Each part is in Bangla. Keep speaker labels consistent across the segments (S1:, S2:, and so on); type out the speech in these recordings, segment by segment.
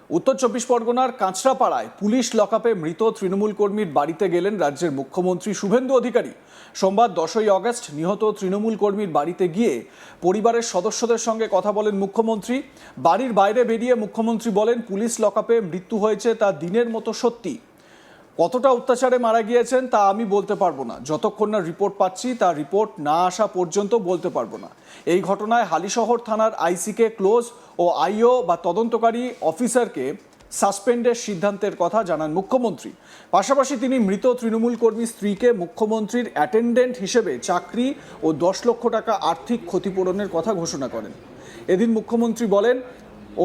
S1: উত্তর চব্বিশ পরগনার কাঁচরাপাড়ায় পুলিশ লকআপে মৃত তৃণমূল কর্মীর বাড়িতে গেলেন রাজ্যের মুখ্যমন্ত্রী শুভেন্দু অধিকারী। সোমবার 10ই আগস্ট নিহত তৃণমূল কর্মীর বাড়িতে গিয়ে পরিবারের সদস্যদের সঙ্গে কথা বলেন মুখ্যমন্ত্রী। বাড়ির বাইরে বেরিয়ে মুখ্যমন্ত্রী বলেন, পুলিশ লকআপে মৃত্যু হয়েছে তা দিনের মতো সত্যি। কতটা অত্যাচারে মারা গিয়েছেন তা আমি বলতে পারবো না, যতক্ষণ না রিপোর্ট পাচ্ছি তা রিপোর্ট না আসা পর্যন্ত বলতে পারবো না। এই ঘটনায় হালিশহর থানার আইসিকে ক্লোজ ও আইও বা তদন্তকারী অফিসারকে সাসপেন্ডের সিদ্ধান্তের কথা জানান মুখ্যমন্ত্রী। পাশাপাশি তিনি মৃত তৃণমূল কর্মী স্ত্রীকে মুখ্যমন্ত্রীর অ্যাটেন্ডেন্ট হিসেবে চাকরি ও 10 লক্ষ টাকা আর্থিক ক্ষতিপূরণের কথা ঘোষণা করেন। এদিন মুখ্যমন্ত্রী বলেন,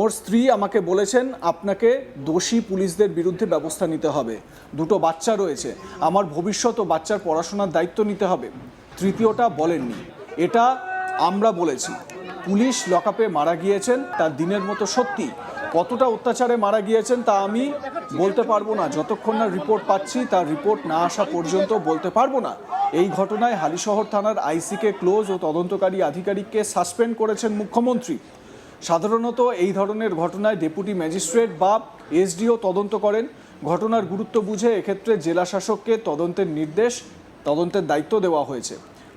S1: ওর স্ত্রী আমাকে বলেছেন, আপনাকে দোষী পুলিশদের বিরুদ্ধে ব্যবস্থা নিতে হবে। দুটো বাচ্চা রয়েছে, আমার ভবিষ্যৎ ও বাচ্চার পড়াশোনার দায়িত্ব নিতে হবে। তৃতীয়টা বলেননি, এটা আমরা বলেছি। পুলিশ লকআপে মারা গিয়েছেন তা দিনের মতো সত্যি। কতটা অত্যাচারে মারা গিয়েছেন তা আমি বলতে পারবো না, যতক্ষণ না রিপোর্ট পাচ্ছি তার রিপোর্ট না আসা পর্যন্ত বলতে পারবো না। এই ঘটনায় হালিশহর থানার আইসিকে ক্লোজ ও তদন্তকারী আধিকারিককে সাসপেন্ড করেছেন মুখ্যমন্ত্রী। সাধারণত এই ধরনের ঘটনায় ডেপুটি ম্যাজিস্ট্রেট বা এসডিও তদন্ত করেন। ঘটনার গুরুত্ব বুঝে এক্ষেত্রে জেলা শাসককে তদন্তের দায়িত্ব দেওয়া হয়েছে।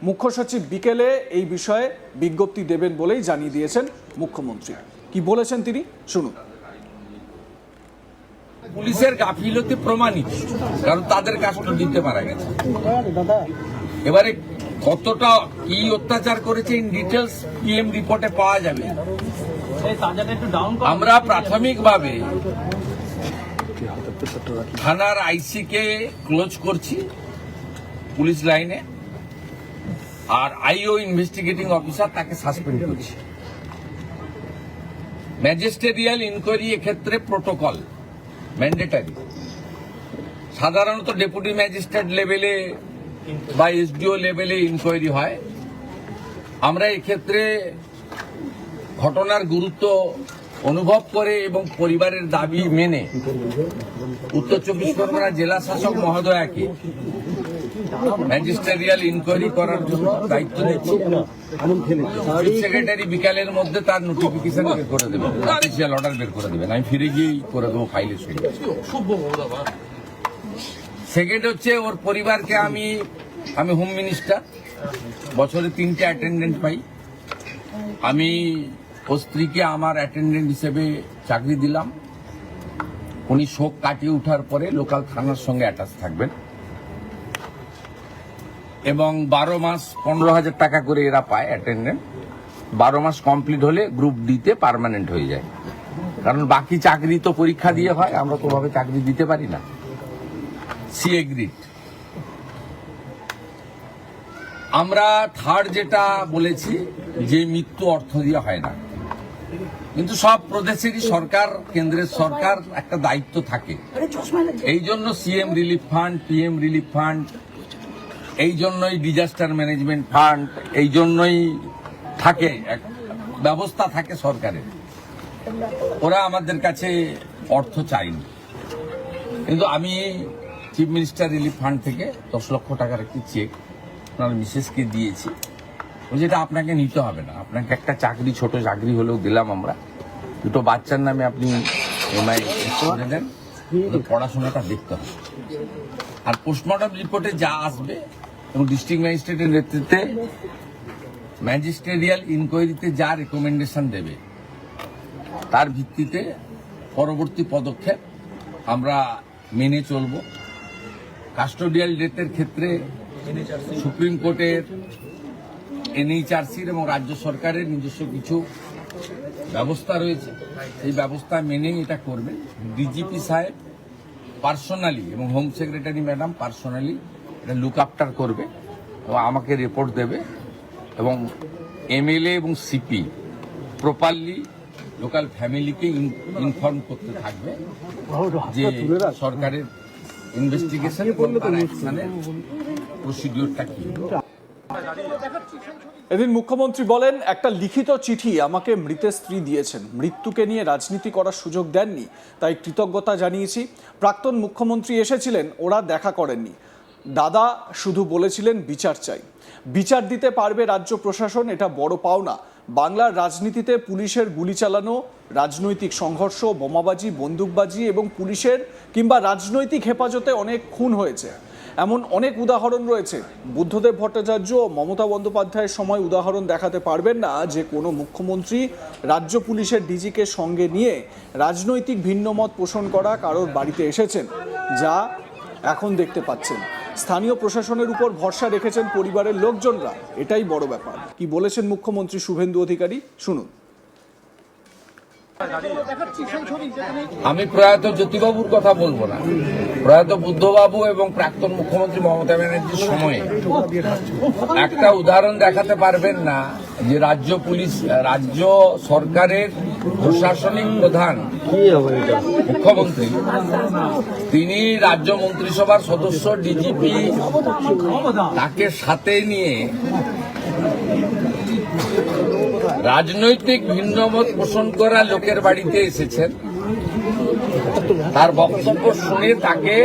S1: মুখ্য সচিব বিকেলে এই বিষয়ে বিজ্ঞপ্তি দেবেন বলেই জানিয়ে দিয়েছেন মুখ্যমন্ত্রী। কি বলেছেন তিনি, শুনুন।
S2: পুলিশের গাফিলতি প্রমাণিত, কারণ তাদের কাস্টডিতে মারা গেছে। এবারে কতটা কি অত্যাচার করেছে ইন ডিটেলস পিএম রিপোর্টে পাওয়া যাবে। আমরা প্রাথমিকভাবে থানার আইসিকে ক্লোজ করছি পুলিশ লাইনে, আর আইও ইনভেস্টিগেটিং অফিসার তাকে সাসপেন্ড করছি। ম্যাজিস্ট্রিয়াল ইনকোয়ারি এক্ষেত্রে প্রোটোকল ম্যান্ডেটারি। সাধারণত ডেপুটি ম্যাজিস্ট্রেট লেভেলে বা এসডিও লেভেলে ইনকোয়ারি হয়। আমরা এক্ষেত্রে ঘটনার গুরুত্ব অনুভব করে এবং পরিবারের দাবি মেনে উত্তর চব্বিশ পরগনা জেলা শাসক মহোদয়াকে ম্যাজিস্ট্রিয়াল ইনকোয়ারি করার জন্য দায়িত্ব দিচ্ছি। চিফ সেক্রেটারি বিকালের মধ্যে তার নোটিফিকেশন বের করে দেবেন, অফিসিয়াল অর্ডার বের করে দেবেন। আমি ফিরে গিয়েই করে দেবো ফাইলের সঙ্গে। সেকেন্ড হচ্ছে, ওর পরিবারকে আমি হোম মিনিস্টার, বছরে 3টে অ্যাটেন্ডেন্ট পাই। আমি ওর স্ত্রীকে আমার অ্যাটেন্ডেন্ট হিসেবে চাকরি দিলাম। উনি শোক কাটিয়ে ওঠার পরে লোকাল থানার সঙ্গে অ্যাটাচ থাকবেন এবং 12 মাস 15,000 টাকা করে এরা পায় অ্যাটেন্ডেন্ট। 12 মাস কমপ্লিট হলে গ্রুপ ডিতে পার্মানেন্ট হয়ে যায়, কারণ বাকি চাকরি তো পরীক্ষা দিয়ে হয়, আমরা তো ভাবে চাকরি দিতে পারি না। C agreed. আমরা থার্ড যেটা বলেছি যে মৃত্যু অর্থ দিয়ে হয় না, কিন্তু সব প্রদেশেরই সরকার, কেন্দ্রের সরকার একটা দায়িত্ব থাকে। এই জন্য CM relief fund, PM relief fund, এই জন্যই ডিজাস্টার ম্যানেজমেন্ট ফান্ড, এই জন্যই থাকে, ব্যবস্থা থাকে সরকারের। ওরা আমাদের কাছে অর্থ চায়নি, কিন্তু আমি চিফ মিনিস্টার রিলিফ ফান্ড থেকে 10 লক্ষ টাকার একটি চেক আপনার মিসেসকে দিয়েছি। যেটা আপনাকে নিতে হবে না, আপনাকে একটা চাকরি, ছোট চাকরি হলেও দিলাম আমরা। দুটো বাচ্চার নামে আপনি এমআই করে দেন, পড়াশোনাটা দেখতে হবে। আর পোস্টমর্টম রিপোর্টে যা আসবে এবং ডিস্ট্রিক্ট ম্যাজিস্ট্রেটের নেতৃত্বে ম্যাজিস্ট্রিয়াল ইনকোয়ারিতে যা রেকমেন্ডেশন দেবে, তার ভিত্তিতে পরবর্তী পদক্ষেপ আমরা মেনে চলব। কাস্টোডিয়াল ডেথের ক্ষেত্রে সুপ্রিম কোর্টের, এনএইচআরসির এবং রাজ্য সরকারের নিজস্ব কিছু ব্যবস্থা রয়েছে, এই ব্যবস্থা মেনেই এটা করবে। ডিজিপি সাহেব পার্সোনালি এবং হোম সেক্রেটারি ম্যাডাম পার্সোনালি এটা লুক আফটার করবে এবং আমাকে রিপোর্ট দেবে, এবং এমএলএ এবং সিপি প্রপারলি লোকাল ফ্যামিলিকে ইনফর্ম করতে থাকবে যে সরকারের ইনভেস্টিগেশন এবং তার অ্যাকশনের প্রসিডিওরটা কি।
S1: এদিন মুখ্যমন্ত্রী বলেন, একটা লিখিত চিঠি আমাকে মৃতের স্ত্রী দিয়েছেন, মৃত্যুকে নিয়ে রাজনীতি করার সুযোগ দেননি, তাই কৃতজ্ঞতা জানিয়েছি। প্রাক্তন মুখ্যমন্ত্রী এসেছিলেন, ওরা দেখা করেননি। দাদা শুধু বলেছিলেন বিচার চাই। বিচার দিতে পারবে রাজ্য প্রশাসন, এটা বড় পাওনা। বাংলার রাজনীতিতে পুলিশের গুলি চালানো, রাজনৈতিক সংঘর্ষ, বোমাবাজি, বন্দুকবাজি এবং পুলিশের কিংবা রাজনৈতিক হেফাজতে অনেক খুন হয়েছে। এমন অনেক উদাহরণ রয়েছে। বুদ্ধদেব ভট্টাচার্য ও মমতা বন্দ্যোপাধ্যায়ের সময় উদাহরণ দেখাতে পারবেন না যে কোনো মুখ্যমন্ত্রী রাজ্য পুলিশের ডিজিকে সঙ্গে নিয়ে রাজনৈতিক ভিন্নমত পোষণ করা কারোর বাড়িতে এসেছেন, যা এখন দেখতে পাচ্ছেন। স্থানীয় প্রশাসনের উপর ভরসা রেখেছেন পরিবারের লোকজনরা, এটাই বড় ব্যাপার। কি বলেছেন মুখ্যমন্ত্রী শুভেন্দু অধিকারী, শুনুন।
S2: আমি প্রয়াত জ্যোতিবাবুর কথা বলবো না, প্রয়াত বুদ্ধবাবু এবং প্রাক্তন মুখ্যমন্ত্রী মমতা ব্যানার্জির সময়ে একটা উদাহরণ দেখাতে পারবেন না যে রাজ্য সরকারের প্রশাসনিক প্রধান মুখ্যমন্ত্রী, তিনি রাজ্য মন্ত্রিসভার সদস্য ডিজিপি তাকে সাথে নিয়ে রাজনৈতিক ভিন্নমত পোষণ করা লোকের বাড়িতে এসেছেন, তার বক্তব্য শুনে তাকে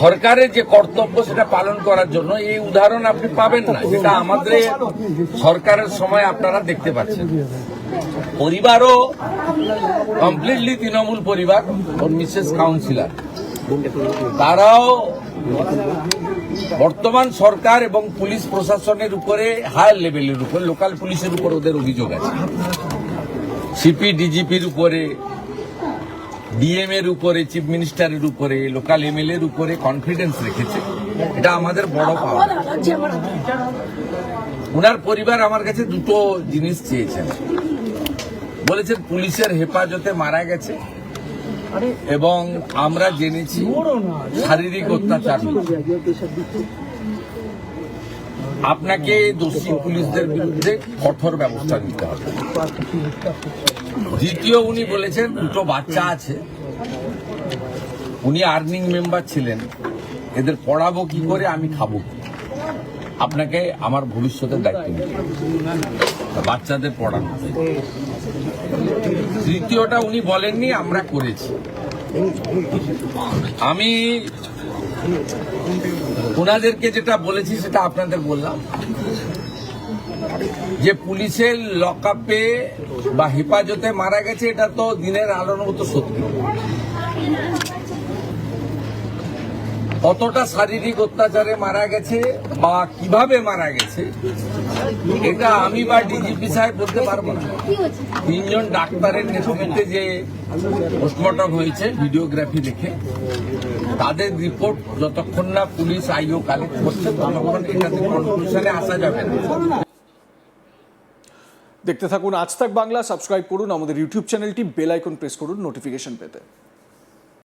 S2: সরকারের যে কর্তব্য সেটা পালন করার জন্য এই উদাহরণ আপনি পাবেন না, যেটা আমাদের সরকারের সময় আপনারা দেখতে পাচ্ছেন। পরিবারও কমপ্লিটলি তৃণমূল পরিবার, ওর মিসেস কাউন্সিলর, তারাও বর্তমান সরকার এবং পুলিশ প্রশাসনের উপরে হায়ার লেভেলের উপর, লোকাল পুলিশের উপর ওদের অভিযোগ আছে, সিপি ডিজিপির উপরে, ডিএম এর উপরে, চিফ মিনিস্টারের উপরে, লোকাল এমএলএ এর উপরে কনফিডেন্স রেখেছে। এটা আমাদের বড় পাওয়া। ওনার পরিবার আমার কাছে দুটো জিনিস চেয়েছেন। বলেছেন পুলিশের হেফাজতে মারা গেছে এবং আমরা জেনেছি শারীরিক অত্যাচার। আপনাকে দোষী পুলিশদের বিরুদ্ধে কঠোর ব্যবস্থা নিতে হবে। দ্বিতীয়, উনি বলেছেন দুটো বাচ্চা আছে, উনি আর্নিং মেম্বার ছিলেন, এদের পড়াবো কি করে, আমি খাবো কি, আপনাকে আমার ভবিষ্যতের দায়িত্ব নিতে হবে, বাচ্চাদের পড়ানো। তৃতীয়টা উনি বলেননি, আমরা করেছি। আমি ওনাদেরকে যেটা বলেছি সেটা আপনাদের বললাম, যে পুলিশের লকআপে বা হেফাজতে মারা গেছে, এটা তো দিনের আলোর মতো সত্যি। কতটা শারীরিক অত্যাচারে মারা গেছে বা কিভাবে মারা গেছে এটা আমি বা ডিজিপি সাহেব বলতে পারবো না। তিনজন ডাক্তারের নেতৃত্বে যে পোস্টমর্টম হয়েছে ভিডিওগ্রাফি দেখে, তাদের রিপোর্ট যতক্ষণ না পুলিশ আইও কালেক্ট করছে ততক্ষণ এটাতে কনক্লুশনে আসা যাবে না।
S1: দেখতে থাকুন আজ তাক বাংলা, সাবস্ক্রাইব করুন আমাদের ইউটিউব চ্যানেলটি, বেল আইকন প্রেস করুন নোটিফিকেশন পেতে।